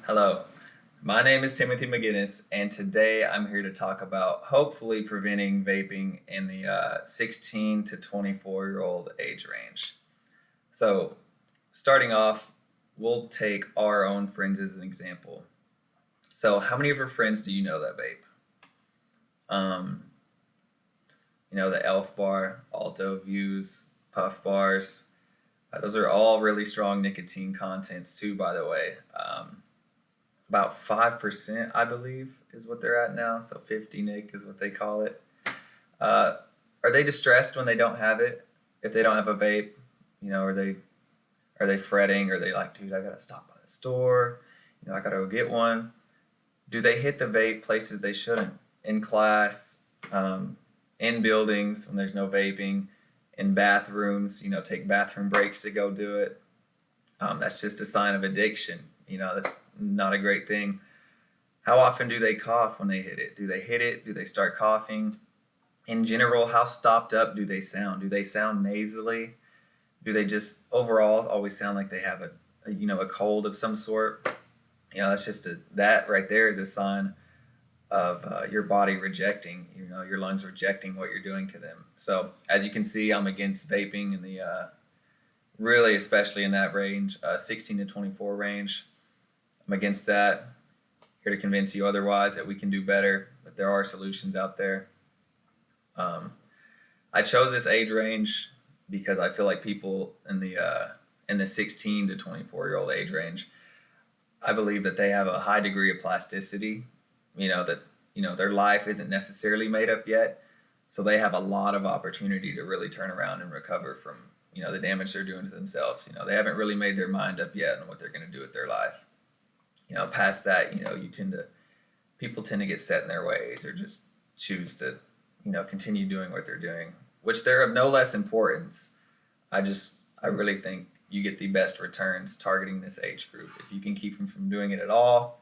Hello, my name is Timothy McGinnis, and today I'm here to talk about hopefully preventing vaping in the 16 to 24-year-old age range. So, starting off, we'll take our own friends as an example. So, how many of your friends do you know that vape? Um, the Elf Bar, Alto Views, Puff Bars. Those are all really strong nicotine contents, too, by the way. About 5%, I believe, is what they're at now. So 50 Nick is what they call it. Uh, are they distressed when they don't have it? If they don't have a vape, are they fretting? Are they like, dude, I gotta stop by the store. I gotta go get one. Do they hit the vape places they shouldn't? In class, in buildings when there's no vaping, in bathrooms. Take bathroom breaks to go do it. That's just a sign of addiction. That's not a great thing. How often do they cough when they hit it? Do they hit it? Do they start coughing? In general, how stopped up do they sound? Do they sound nasally? Do they just overall always sound like they have a cold of some sort? That's just that right there is a sign of your body rejecting, your lungs rejecting what you're doing to them. So as you can see, I'm against vaping in the really, especially in that range, 16 to 24 range. I'm against that. Here to convince you otherwise, that we can do better, that there are solutions out there. Um, I chose this age range because I feel like people in the 16 to 24-year-old age range, I believe that they have a high degree of plasticity. Their life isn't necessarily made up yet, so they have a lot of opportunity to really turn around and recover from the damage they're doing to themselves. They haven't really made their mind up yet on what they're going to do with their life. Past that, people tend to get set in their ways or just choose to, continue doing what they're doing, which they're of no less importance. I really think you get the best returns targeting this age group. If you can keep them from doing it at all,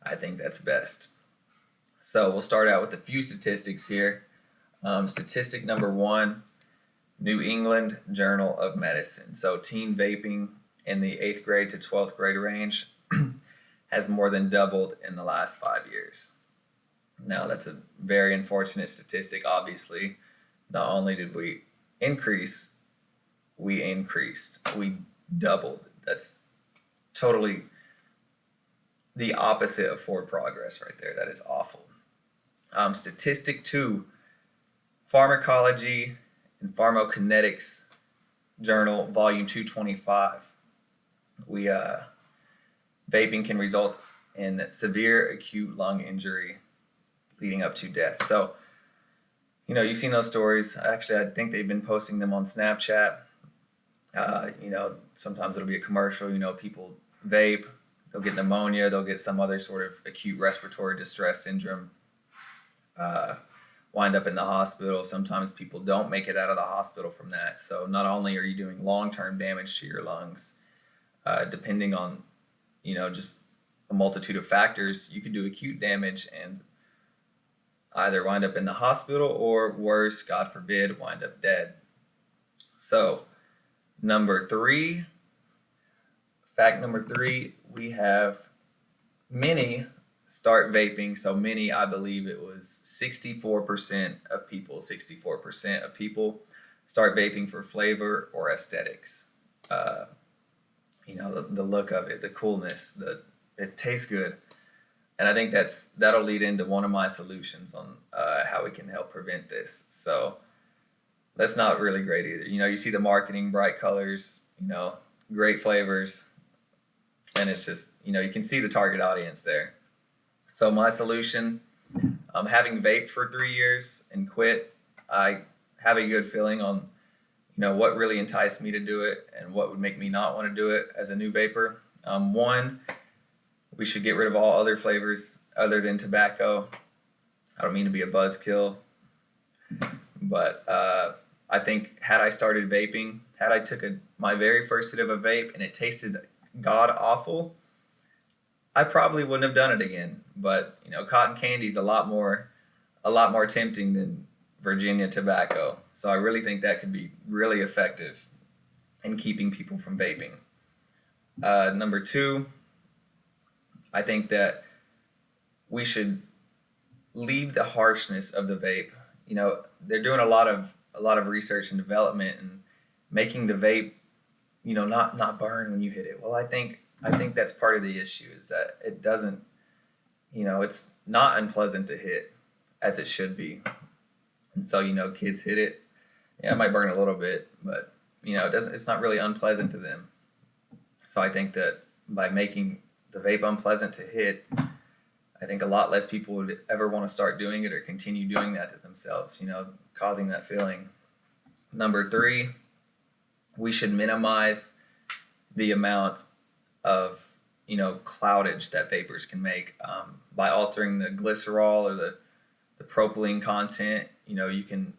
I think that's best. So we'll start out with a few statistics here. Statistic number one, New England Journal of Medicine. So teen vaping in the 8th grade to 12th grade range has more than doubled in the last 5 years. Now, that's a very unfortunate statistic, obviously. Not only did we increase, we increased. We doubled. That's totally the opposite of forward progress right there. That is awful. Statistic two, Pharmacology and Pharmacokinetics Journal, Volume 225. Vaping can result in severe acute lung injury leading up to death. So, you've seen those stories. Actually, I think they've been posting them on Snapchat. Sometimes it'll be a commercial. People vape, they'll get pneumonia, they'll get some other sort of acute respiratory distress syndrome, wind up in the hospital. Sometimes people don't make it out of the hospital from that. So not only are you doing long-term damage to your lungs, depending on just a multitude of factors, you could do acute damage and either wind up in the hospital or worse, God forbid, wind up dead. So fact number three, we have many start vaping. So many, I believe it was 64% of people start vaping for flavor or aesthetics. The look of it, the coolness, it tastes good. And I think that'll lead into one of my solutions on how we can help prevent this. So that's not really great either. You see the marketing, bright colors, great flavors, and it's just, you can see the target audience there. So my solution, having vaped for 3 years and quit, I have a good feeling on what really enticed me to do it and what would make me not want to do it as a new vapor. One, we should get rid of all other flavors other than tobacco. I don't mean to be a buzzkill, but I think had I started vaping, had I took my very first hit of a vape and it tasted god awful, I probably wouldn't have done it again. But cotton candy is a lot more tempting than Virginia tobacco. So I really think that could be really effective in keeping people from vaping. Number two, I think that we should leave the harshness of the vape. They're doing a lot of research and development and making the vape, not burn when you hit it. Well, I think that's part of the issue, is that it doesn't, it's not unpleasant to hit as it should be. And so, kids hit it. Yeah, it might burn a little bit, but it's not really unpleasant to them. So I think that by making the vape unpleasant to hit, I think a lot less people would ever want to start doing it or continue doing that to themselves, causing that feeling. Number 3, we should minimize the amount of, cloudage that vapors can make by altering the glycerol or the propylene content. You can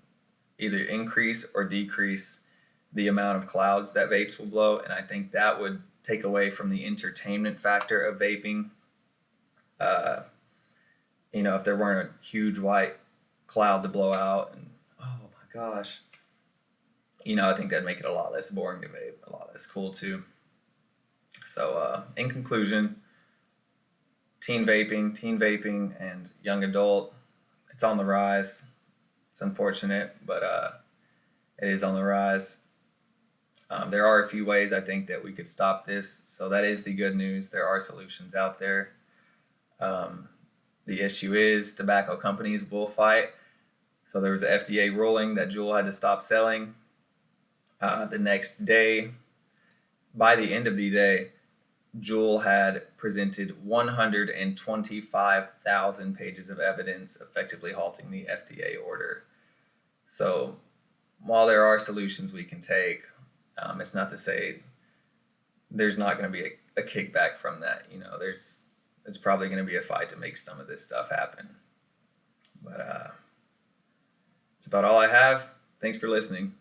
either increase or decrease the amount of clouds that vapes will blow, and I think that would take away from the entertainment factor of vaping. If there weren't a huge white cloud to blow out, and oh my gosh, I think that'd make it a lot less boring to vape, a lot less cool too. So, in conclusion, teen vaping, and young adult, it's on the rise. It's unfortunate, but it is on the rise. There are a few ways I think that we could stop this. So that is the good news. There are solutions out there. The issue is tobacco companies will fight. So there was an FDA ruling that Juul had to stop selling. The next day, by the end of the day, Juul had presented 125,000 pages of evidence effectively halting the FDA order. So while there are solutions we can take, it's not to say there's not going to be a kickback from that. It's probably going to be a fight to make some of this stuff happen. But that's about all I have. Thanks for listening.